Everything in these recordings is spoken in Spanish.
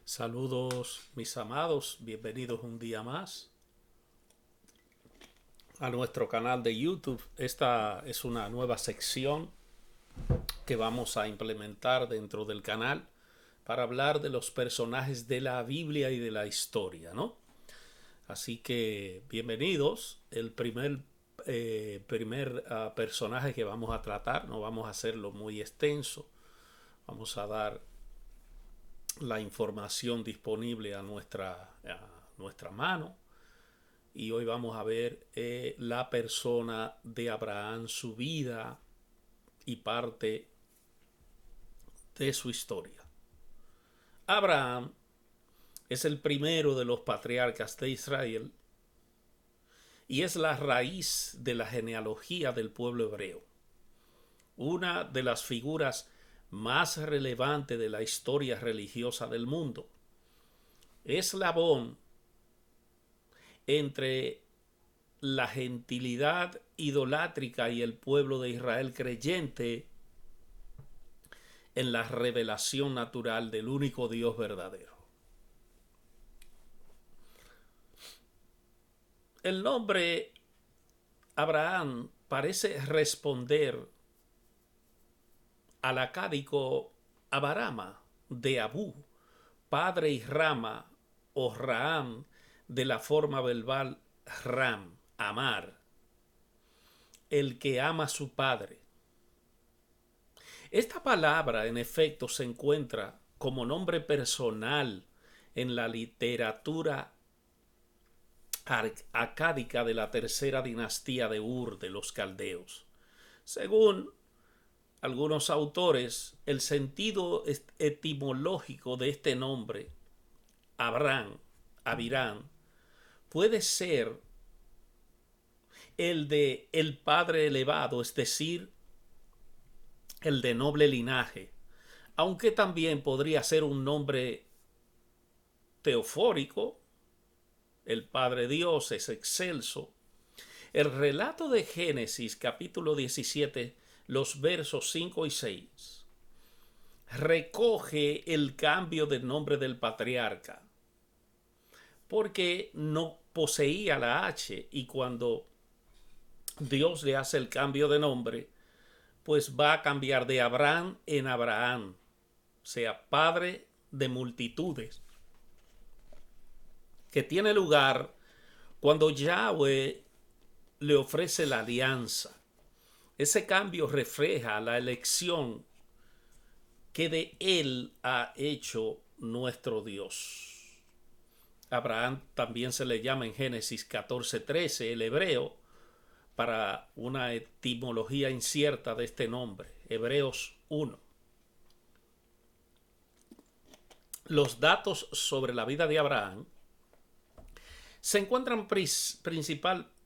Saludos mis amados, bienvenidos un día más a nuestro canal de YouTube. Esta es una nueva sección que vamos a implementar dentro del canal para hablar de los personajes de la Biblia y de la historia, ¿no? Así que bienvenidos. El primer personaje que vamos a tratar, no vamos a hacerlo muy extenso, vamos a dar la información disponible a nuestra mano. Y hoy vamos a ver la persona de Abraham, su vida y parte de su historia. Abraham es el primero de los patriarcas de Israel y es la raíz de la genealogía del pueblo hebreo. Una de las figuras más relevantes de la historia religiosa del mundo. Eslabón entre la gentilidad idolátrica y el pueblo de Israel creyente en la revelación natural del único Dios verdadero. El nombre Abraham parece responder al acádico Abarama de Abú, padre y rama o Raam, de la forma verbal Ram, amar, el que ama a su padre. Esta palabra, en efecto, se encuentra como nombre personal en la literatura acádica de la tercera dinastía de Ur de los caldeos. Según algunos autores, el sentido etimológico de este nombre, Abirán, puede ser el de el padre elevado, es decir, el de noble linaje, aunque también podría ser un nombre teofórico. El Padre Dios es excelso. El relato de Génesis capítulo 17, los versos 5 y 6, recoge el cambio de nombre del patriarca, porque no poseía la H, y cuando Dios le hace el cambio de nombre, pues va a cambiar de Abraham en Abraham, sea padre de multitudes, que tiene lugar cuando Yahweh le ofrece la alianza. Ese cambio refleja la elección que de él ha hecho nuestro Dios. Abraham también se le llama en Génesis 14:13 el hebreo, para una etimología incierta de este nombre, Hebreos 1. Los datos sobre la vida de Abraham se encuentran principalmente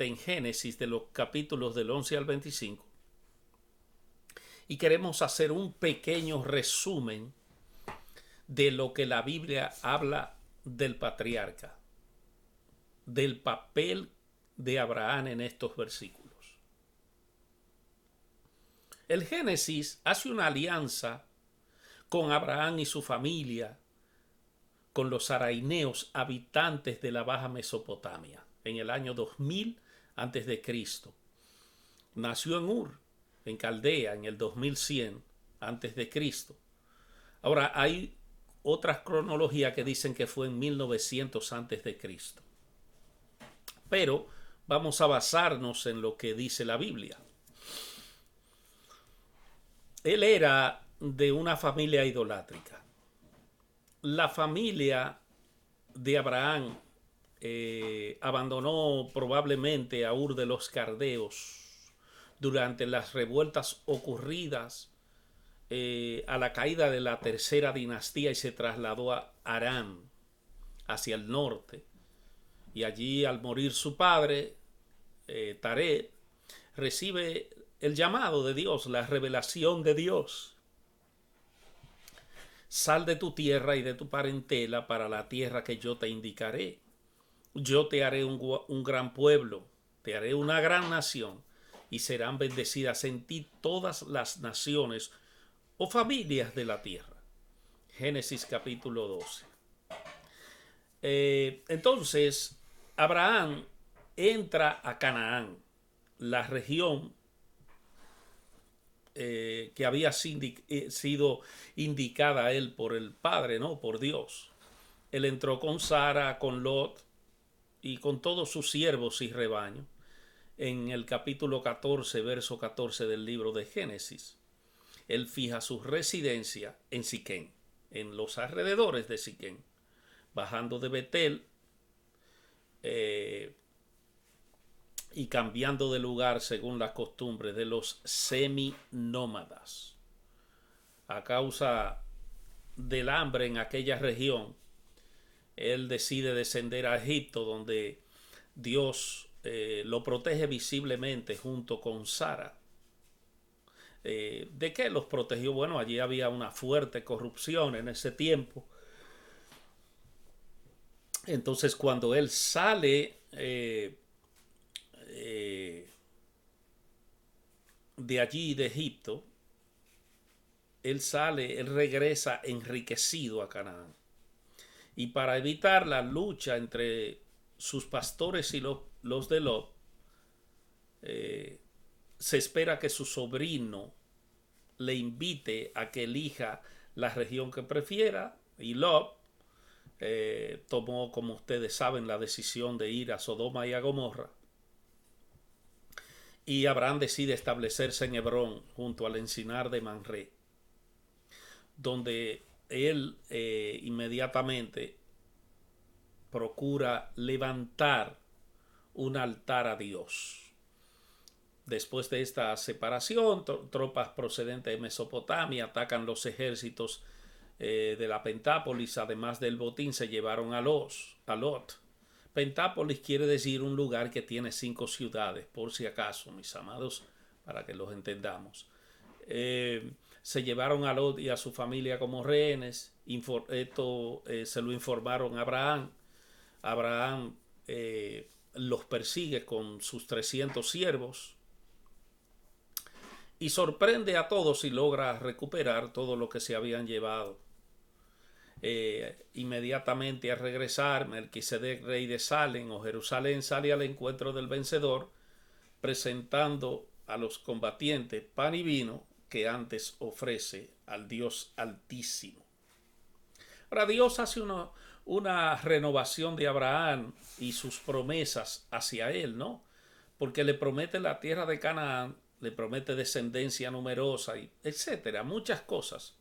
en Génesis, de los capítulos del 11 al 25. Y queremos hacer un pequeño resumen de lo que la Biblia habla del patriarca, del papel de Abraham en estos versículos. El Génesis hace una alianza con Abraham y su familia, con los arameos habitantes de la Baja Mesopotamia, en el año 2000 antes de Cristo. Nació en Ur, en Caldea, en el 2100 antes de Cristo. Ahora hay otras cronologías que dicen que fue en 1900 antes de Cristo. Pero vamos a basarnos en lo que dice la Biblia. Él era de una familia idolátrica. La familia de Abraham abandonó probablemente a Ur de los Caldeos durante las revueltas ocurridas a la caída de la tercera dinastía y se trasladó a Aram, hacia el norte. Y allí, al morir su padre, Taré, recibe el llamado de Dios, la revelación de Dios. Sal de tu tierra y de tu parentela para la tierra que yo te indicaré. Yo te haré un gran pueblo, te haré una gran nación, y serán bendecidas en ti todas las naciones o familias de la tierra. Génesis capítulo 12. Entonces, Abraham entra a Canaán, la región que había sido indicada a él por el Padre, ¿no? Por Dios. Él entró con Sara, con Lot y con todos sus siervos y rebaño en el capítulo 14, verso 14 del libro de Génesis. Él fija su residencia en Siquén, en los alrededores de Siquén, bajando de Betel y cambiando de lugar según las costumbres de los seminómadas. A causa del hambre en aquella región, él decide descender a Egipto, donde Dios lo protege visiblemente junto con Sara. ¿De qué los protegió? Bueno, allí había una fuerte corrupción en ese tiempo. Entonces, cuando él sale de allí, de Egipto, él regresa enriquecido a Canaán. Y para evitar la lucha entre sus pastores y los de Lot, se espera que su sobrino le invite a que elija la región que prefiera, y Lot tomó, como ustedes saben, la decisión de ir a Sodoma y a Gomorra. Y Abraham decide establecerse en Hebrón, junto al encinar de Manré, donde él inmediatamente procura levantar un altar a Dios. Después de esta separación, tropas procedentes de Mesopotamia atacan los ejércitos de la Pentápolis. Además del botín, se llevaron a Lot. Pentápolis quiere decir un lugar que tiene 5 ciudades, por si acaso, mis amados, para que los entendamos. Se llevaron a Lot y a su familia como rehenes. Esto se lo informaron a Abraham. Abraham los persigue con sus 300 siervos y sorprende a todos y logra recuperar todo lo que se habían llevado. Inmediatamente al regresar, Melquisedec, rey de Salem o Jerusalén, sale al encuentro del vencedor, presentando a los combatientes pan y vino que antes ofrece al Dios Altísimo. Ahora, Dios hace una renovación de Abraham y sus promesas hacia él, ¿no? Porque le promete la tierra de Canaán, le promete descendencia numerosa, y etcétera, muchas cosas.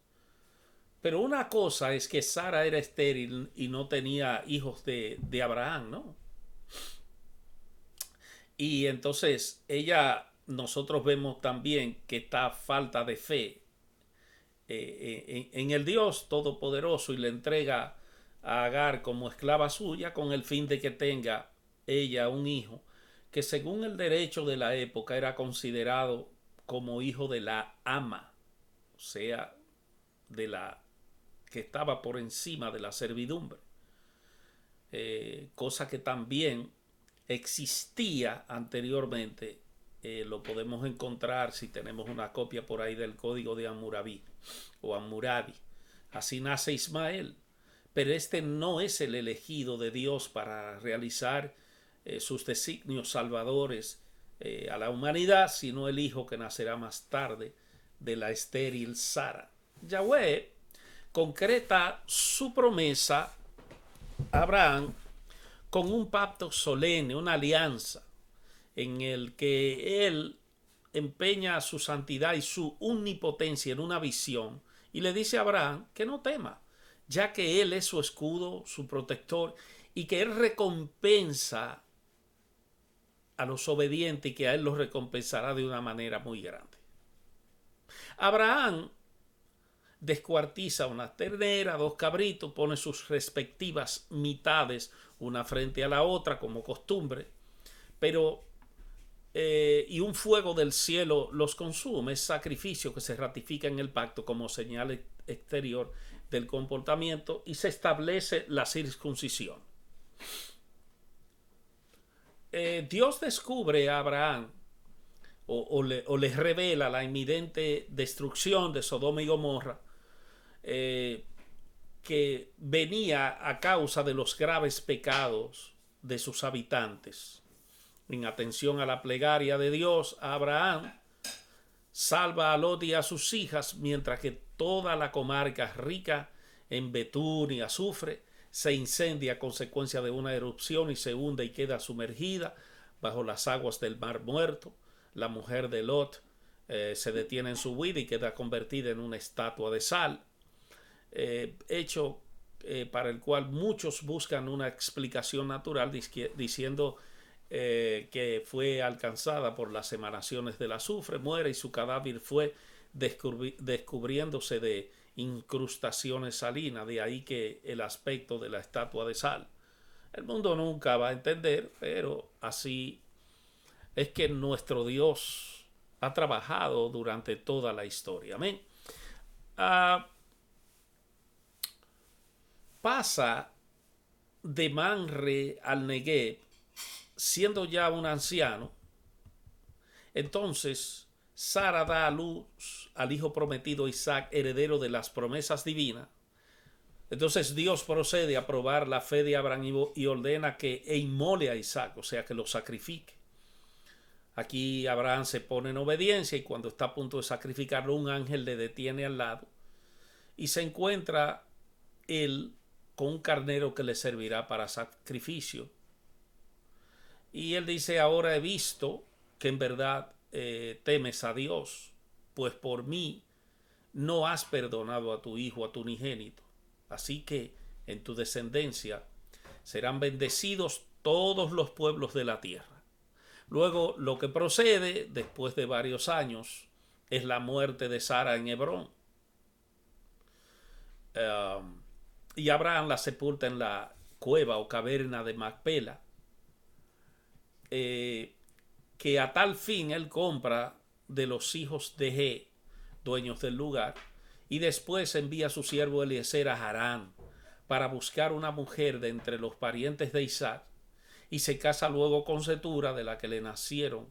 Pero una cosa es que Sara era estéril y no tenía hijos de Abraham, ¿no? Y entonces nosotros vemos también que está falta de fe en el Dios Todopoderoso, y le entrega a Agar como esclava suya con el fin de que tenga ella un hijo que, según el derecho de la época, era considerado como hijo de la ama, o sea, de la que estaba por encima de la servidumbre, cosa que también existía anteriormente. Lo podemos encontrar si tenemos una copia por ahí del código de Hammurabi o Hammurabi. Así nace Ismael, pero este no es el elegido de Dios para realizar sus designios salvadores a la humanidad, sino el hijo que nacerá más tarde de la estéril Sara. Yahweh concreta su promesa a Abraham con un pacto solemne, una alianza, en el que él empeña su santidad y su omnipotencia en una visión, y le dice a Abraham que no tema, ya que él es su escudo, su protector, y que él recompensa a los obedientes y que a él los recompensará de una manera muy grande. Abraham descuartiza una ternera, 2 cabritos, pone sus respectivas mitades una frente a la otra como costumbre, pero y un fuego del cielo los consume. Es sacrificio que se ratifica en el pacto como señal exterior del comportamiento, y se establece la circuncisión. Dios descubre a Abraham o le revela la inminente destrucción de Sodoma y Gomorra que venía a causa de los graves pecados de sus habitantes. En atención a la plegaria de Dios a Abraham, salva a Lot y a sus hijas, mientras que toda la comarca rica en betún y azufre se incendia a consecuencia de una erupción y se hunde y queda sumergida bajo las aguas del Mar Muerto. La mujer de Lot se detiene en su huida y queda convertida en una estatua de sal, hecho para el cual muchos buscan una explicación natural diciendo que fue alcanzada por las emanaciones del azufre, muere y su cadáver fue descubriéndose de incrustaciones salinas, de ahí que el aspecto de la estatua de sal. El mundo nunca va a entender, pero así es que nuestro Dios ha trabajado durante toda la historia. Amén. Pasa de Manre al Negev, siendo ya un anciano. Entonces Sara da a luz al hijo prometido Isaac, heredero de las promesas divinas. Entonces Dios procede a probar la fe de Abraham y ordena que inmole a Isaac, o sea, que lo sacrifique. Aquí Abraham se pone en obediencia y cuando está a punto de sacrificarlo, un ángel le detiene al lado y se encuentra él con un carnero que le servirá para sacrificio. Y él dice: ahora he visto que en verdad temes a Dios, pues por mí no has perdonado a tu hijo, a tu unigénito. Así que en tu descendencia serán bendecidos todos los pueblos de la tierra. Luego, lo que procede, después de varios años, es la muerte de Sara en Hebrón. Y Abraham la sepulta en la cueva o caverna de Macpela, que a tal fin él compra de los hijos de Ge, dueños del lugar, y después envía a su siervo Eliezer a Harán para buscar una mujer de entre los parientes de Isaac, y se casa luego con Cetura, de la que le nacieron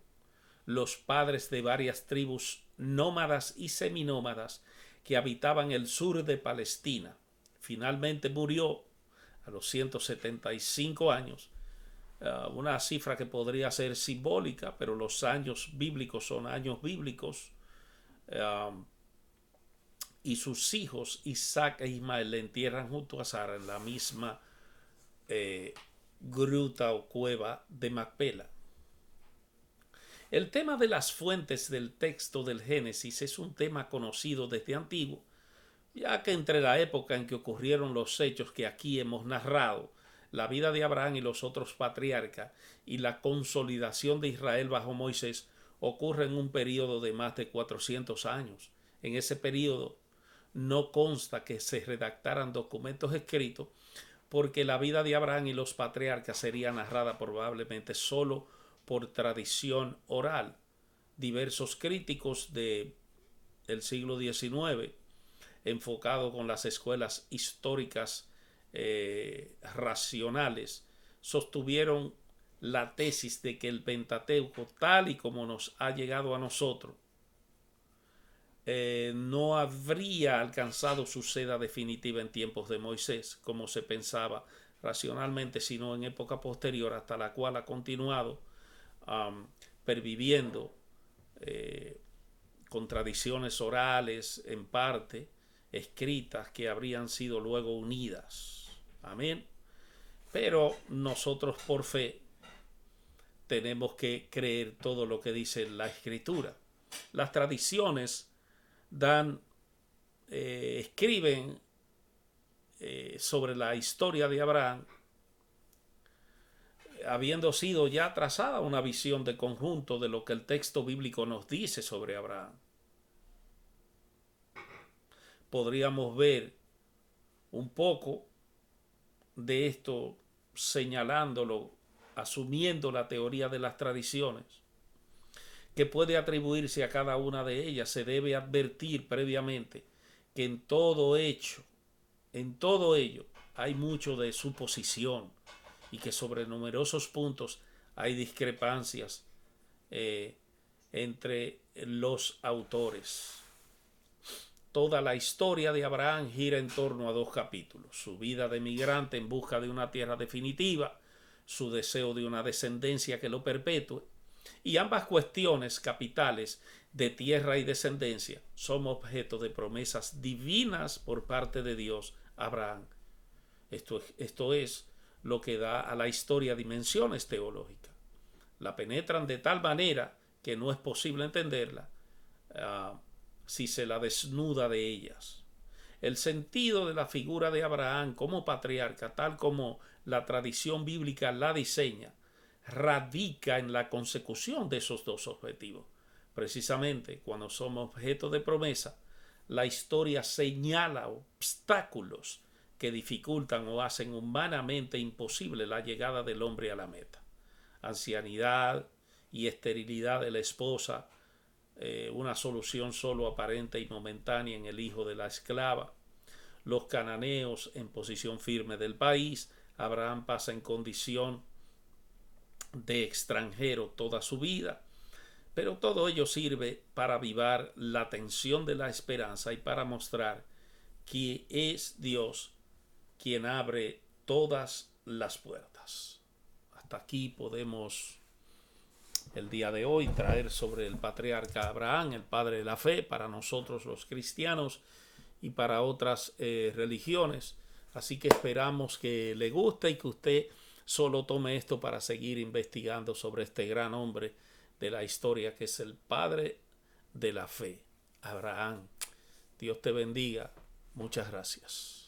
los padres de varias tribus nómadas y seminómadas que habitaban el sur de Palestina. Finalmente murió a los 175 años, una cifra que podría ser simbólica, pero los años bíblicos son años bíblicos. Y sus hijos Isaac e Ismael le entierran junto a Sara en la misma gruta o cueva de Macpela. El tema de las fuentes del texto del Génesis es un tema conocido desde antiguo, ya que entre la época en que ocurrieron los hechos que aquí hemos narrado, la vida de Abraham y los otros patriarcas, y la consolidación de Israel bajo Moisés, ocurre en un periodo de más de 400 años. En ese periodo no consta que se redactaran documentos escritos, porque la vida de Abraham y los patriarcas sería narrada probablemente solo por tradición oral. Diversos críticos del siglo XIX, enfocado con las escuelas históricas racionales, sostuvieron la tesis de que el Pentateuco, tal y como nos ha llegado a nosotros, no habría alcanzado su seda definitiva en tiempos de Moisés, como se pensaba racionalmente, sino en época posterior, hasta la cual ha continuado perviviendo con tradiciones orales, en parte escritas, que habrían sido luego unidas. Amén. Pero nosotros por fe tenemos que creer todo lo que dice la Escritura. Las tradiciones escriben sobre la historia de Abraham, habiendo sido ya trazada una visión de conjunto de lo que el texto bíblico nos dice sobre Abraham. Podríamos ver un poco de esto señalándolo, asumiendo la teoría de las tradiciones, que puede atribuirse a cada una de ellas. Se debe advertir previamente que en todo ello hay mucho de suposición y que sobre numerosos puntos hay discrepancias entre los autores. Toda la historia de Abraham gira en torno a dos capítulos: su vida de migrante en busca de una tierra definitiva, su deseo de una descendencia que lo perpetúe. Y ambas cuestiones capitales de tierra y descendencia son objeto de promesas divinas por parte de Dios a Abraham. Esto es lo que da a la historia dimensiones teológicas. La penetran de tal manera que no es posible entenderla si se la desnuda de ellas. El sentido de la figura de Abraham como patriarca, tal como la tradición bíblica la diseña, radica en la consecución de esos dos objetivos. Precisamente cuando somos objeto de promesa, la historia señala obstáculos que dificultan o hacen humanamente imposible la llegada del hombre a la meta. Ancianidad y esterilidad de la esposa, una solución solo aparente y momentánea en el hijo de la esclava, los cananeos en posición firme del país, Abraham pasa en condición de extranjero toda su vida, pero todo ello sirve para avivar la tensión de la esperanza y para mostrar que es Dios quien abre todas las puertas. Hasta aquí podemos el día de hoy traer sobre el patriarca Abraham, el padre de la fe, para nosotros los cristianos y para otras religiones. Así que esperamos que le guste y que usted solo tome esto para seguir investigando sobre este gran hombre de la historia que es el padre de la fe, Abraham. Dios te bendiga. Muchas gracias.